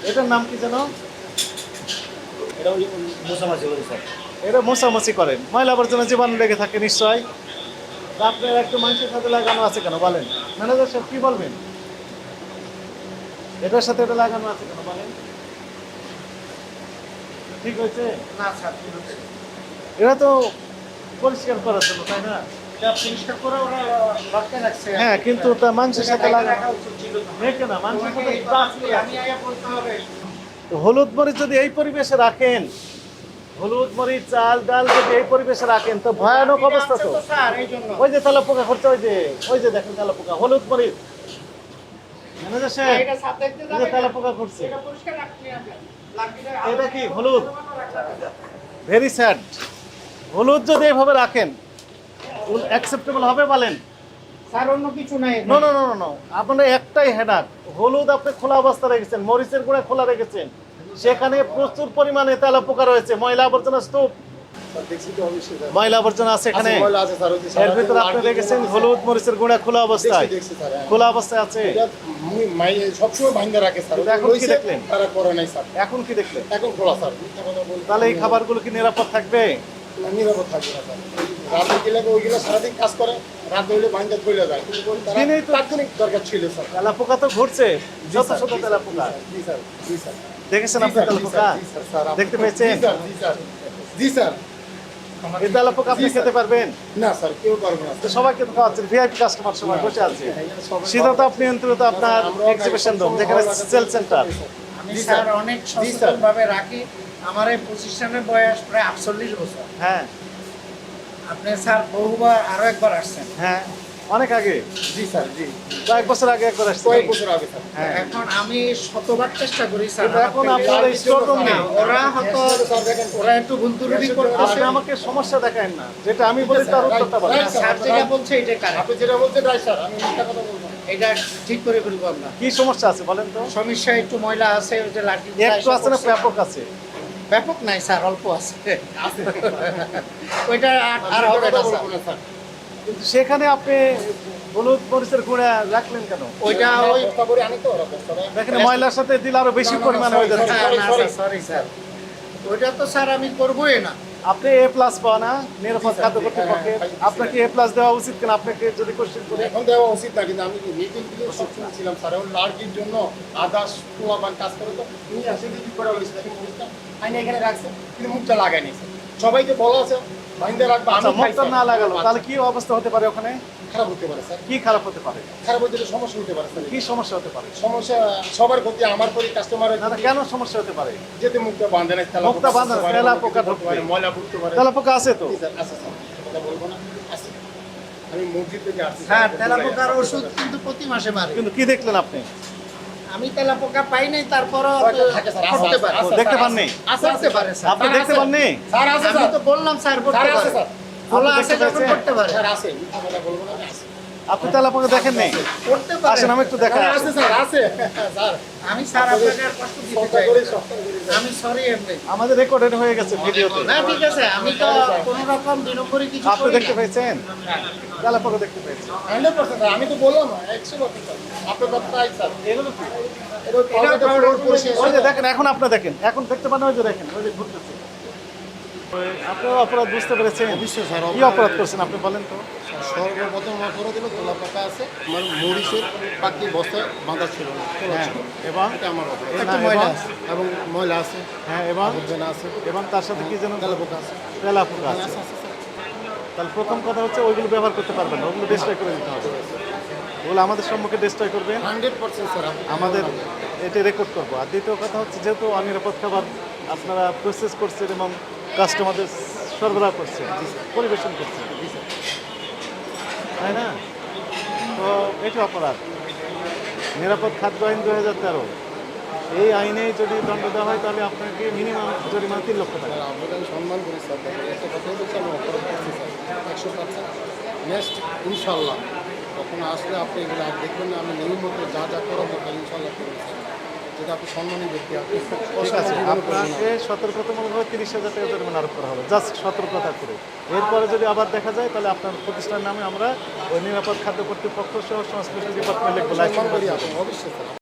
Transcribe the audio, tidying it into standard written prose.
এটার নাম কি জানো? এটা ওই মোছামাছি করে স্যার। এটা মোছামুছি করেন, ময়লা আবর্জনা জীবাণু লেগে থাকে নিশ্চয়। তা আপনার একটু মানুষের সাথে লাগানো আছে কেন বলেন? ম্যানেজার সাহেব কি বলবেন? এটার সাথে এটা লাগানো আছে কেন বলেন? ঠিক হয়েছে? না স্যার, এটা তো পরিষ্কার করার জন্য, তাই না? এটা পরিষ্কার করে ওরা লটকে রাখছে। হ্যাঁ, কিন্তু তা মানুষের সাথে এটা লাগানো রাখা উচিত ছিল না। দেখে না, মানুষের সাথে তোমাকে টাচ করে আমি আগে বলতে হবে। তো হলুদ মরিচ যদি এই পরিবেশে রাখেন, হলুদ মরিচ চাল ডাল যদি এই পরিবেশে রাখেন তো ভয়ানক অবস্থা তো। স্যার এই জন্য ওই যে তেলা পোকা করছে, ওই যে দেখেন তেলা পোকা, হলুদ মরিচ। ম্যানেজার সাহেব, এটা সাথে দেখতে এই যে তেলা পোকা করছে, এটা পরিষ্কার রাখতে হবে। লাঠিটা এটা কি হলুদ? Very sad. হলুদ যদি এইভাবে রাখেন অ্যাকসেপ্টেবল হবে বলেন? স্যার অন্য কিছু নাই। নো নো নো নো, আপনার একটাই হেডাক, হলুদ আপনি খোলা অবস্থা রেখেছেন, মরিচের গুঁড়া খোলা রেখেছেন, সেখানে প্রচুর পরিমাণে তেলা পোকা রয়েছে, ময়লা আবর্জনা স্তূপ, ময়লা আবর্জনা আছে এখানে। এর ভিতরে আপনি দেখেছেন হলুদ মরিচের গুঁড়া খোলা অবস্থায়, খোলা অবস্থায় আছে। সবসময় ভাঙ্গা রাখে স্যার। এখন কি দেখলেন? তারা করে নাই স্যার। এখন কি দেখলেন? এখন খোলা স্যার। তাহলে এই খাবারগুলো কি নিরাপদ থাকবে? নিরাপদ থাকবে না স্যার। রাতে গেলে ওইগুলো সারাদিন কাজ করে, রাত হইলে ভাঙ্গা চলে যায়, কিন্তু তারা দিনেই তো তাৎক্ষণিক দরকার ছিল স্যার। তেলা পোকা তো ঘুরছে, শত শত তেলা পোকা। জি স্যার, জি স্যার, দেখেছেন আপনি তেলা পোকা? জি স্যার, স্যার, দেখতে পেয়েছেন? জি স্যার, জি স্যার, জি স্যার। এই তেলা পোকা আপনি খেতে পারবেন? না স্যার, কেউ পারবে না তো সবাইকে তো খাওয়াচ্ছেন, ভিআইপি কাস্টমার সবাই বসে আছে। শীতাতাপ নিয়ন্ত্রিত আপনার এক্সিবিশন রুম, যেখানে সেল সেন্টার। আমি স্যার অনেক সচেতনভাবে রাখি। আমার এই প্রতিষ্ঠানের বয়স প্রায় 48 বছর। হ্যাঁ আপনি স্যার বহুবার আরো একবার আসছেন। হ্যাঁ, অনেক আগে, জি স্যার, জি, কয়েক বছর আগে একবার আসছে। কয়েক বছর আগে স্যার। হ্যাঁ, এখন আমি শতবার চেষ্টা করি স্যার। কিন্তু এখন আপনার এই স্টোর রুম নেই। ওরা হয়তো ওরা একটু ভুল ত্রুটি করতেছে। আপনি আমাকে সমস্যা দেখায় না, যেটা আমি বলি তার উত্তরটা বলেন। Right, স্যার যেটা বলছে এটা কারেক্ট। আপনি যেটা বলছেন রাইট স্যার, আমি মিথ্যা কথা বলবো না। এটা ঠিক করে ফেলবো আমরা। কি সমস্যা আছে বলেন তো? সমস্যা একটু ময়লা আছে, ওই যে লাঠি একটু আছে না ব্যাপক আছে? ব্যাপক নাই স্যার, অল্প আছে। ওইটা আর হবে না স্যার। বলবো না স্যার। কিন্তু সেখানে আপনি হলুদ মরিচের গুঁড়া রাখলেন কেন? ওইটা ওই বস্তা করে আনি তো ওরা বস্তা করে। দেখেন ময়লার সাথে দিলে আরো বেশি পরিমাণ হয়ে যাচ্ছে। সরি স্যার, ওইটা তো স্যার আমি করবোই না। আপনি এ প্লাস পাওয়া না নিরাপদ খাদ্য কর্তৃপক্ষের, আপনাকে এ প্লাস দেওয়া উচিত কেন? আপনাকে যদি কোশ্চেন করে এখন দেওয়া উচিত না, কিন্তু আমি মিটিং দিয়ে সবসময় ছিলাম স্যার। এখন লার্কির জন্য আদার্স পোলাবান কাজ করে, তো উনি আসে দিদি করে বলেছে দেখেন মুখটা আইনে এখানে রাখছে, কিন্তু মুখটা লাগায়নি স্যার। সবাইকে বলা আছে বাইন্দে রাখবা, আমি খাই মুখটা স্যার। না লাগালো তাহলে কি অবস্থা হতে পারে ওখানে? খারাপ হতে পারে স্যার, কি খারাপ হতে পারে? খারাপ হতে গেলে সমস্যা হতে পারে স্যার। কি সমস্যা হতে পারে? সমস্যা সবার ক্ষতি, আমার ক্ষতি, কাস্টমারের না না, কেন সমস্যা হতে পারে? যেতে মুখটা বাঁধে না, মুখটা বাঁধে না, তেলা পোকা ঢুকতে পারে, ময়লা ঢুকতে পারে। তেলা পোকা আছে তো? জি স্যার, আছে স্যার, কথা বলবো না, আছে। আমি মসজিদ থেকে আসছি স্যার তেলাপোকার ওষুধ কিন্তু প্রতি মাসে মারে। কিন্তু কি দেখলেন আপনি? আমি তেলাপোকা পাই নাই, তারপরও থাকে স্যার, আছে, করতে পারে। আছে, দেখতে স্যার, পাননি? আছে, করতে পারে স্যার। আপনি দেখতে পাননি? স্যার আছে আমি স্যার, তো বললাম স্যার করতে স্যার আছে পারে। স্যার, খোলা আপনি আছে দেখতে যখন পেয়েছেন? করতে পারে। স্যার আছে, মিথ্যা কথা বলবো না, আছে। আপনি তেলা পোকা দেখেন নেই? করতে পারে। আসেন আমি একটু দেখা। স্যার আছে স্যার, আছে স্যার। আমি স্যার আপনাকে আর কষ্ট দিতে সপ্তাহ চাই করে না। সপ্তাহ করে স্যার। আমি সরি এমনি। আমাদের রেকর্ডেড হয়ে গেছে ভিডিওতে। না ঠিক আছে, আমি তো কোনো রকম বিনম্বরী কিছু আপনি করি দেখতে না। পেয়েছেন? তেলা পোকা দেখতে পেয়েছেন? 100% স্যার, আমি তো বললাম 100% স্যার। আপনার কথা রাইট স্যার। এগুলো কি? এটা পাউডারটা পুরো পরিষ্কার ওই যে করে- দেখেন, এখন আপনি দেখেন, এখন দেখতে পান, ওই যে দেখেন, ওই যে ঘুরতেছে। আপনারা অপরাধ বুঝতে পেরেছেন? অবশ্যই স্যার, কি অপরাধ করছেন আপনি বলেন তো? সর্বপ্রথম অপরাধ হলো তোলা পাতা আছে, আমার মরিচের পাখি বস্তা বাঁধা ছিল না, তোলা হ্যাঁ, ছিল। এবং এটা আমার অপরাধ। না, একটা ময়লা এবং- আছে, এবং ময়লা আছে, হ্যাঁ, এবং আবর্জনা আছে, এবং তার সাথে কি যেন তেলা পোকা আছে। তেলা পোকা আছে। আছে, আছে, স্যার। তাহলে প্রথম কথা হচ্ছে ওইগুলো ব্যবহার করতে পারবেন না, ওগুলো ডিস্ট্রয় করে দিতে হবে। ওগুলো আমাদের সম্মুখে ডিস্ট্রয় করবেন, 100% স্যার, আপনি- আমাদের এটা রেকর্ড করবো। আর দ্বিতীয় কথা হচ্ছে, যেহেতু অনিরাপদ খাবার আপনারা প্রসেস করছেন এবং কাস্টমারদের সরবরাহ করছেন, পরিবেশন করছেন, তাই না? তো এটা অপরাধ। নিরাপদ খাদ্য আইন 2013, এই আইনে যদি দণ্ড দেওয়া হয় তাহলে আপনাকে মিনিমাম জরিমানা 3 লক্ষ টাকা। স্যার, আপনাকে আমি সম্মান করি স্যার। দেখেন, একটা কথাই বলছি, আমি অপরাধ করছি স্যার, 100%। নেক্সট ইনশাল্লাহ কখনো আসলে আপনি এগুলো আর দেখবেন না। আমি নিয়মিত যা যা করাবো তাই ইনশাল্লাহ করবো স্যার। যেটা আপনি সম্মানী ব্যক্তি, আপনি ঠিক আছে, আপনাকে সতর্কতামূলকভাবে 30,000 টাকা জরিমানা আরোপ করা হবে, জাস্ট সতর্কতা করে। এরপরে যদি আবার দেখা যায় তাহলে আপনার প্রতিষ্ঠানের নামে আমরা ওই নিরাপদ খাদ্য কর্তৃপক্ষ সহ সংশ্লিষ্ট ডিপার্টমেন্ট লিখবো, সম্মান করি আপনি, অবশ্যই স্যার।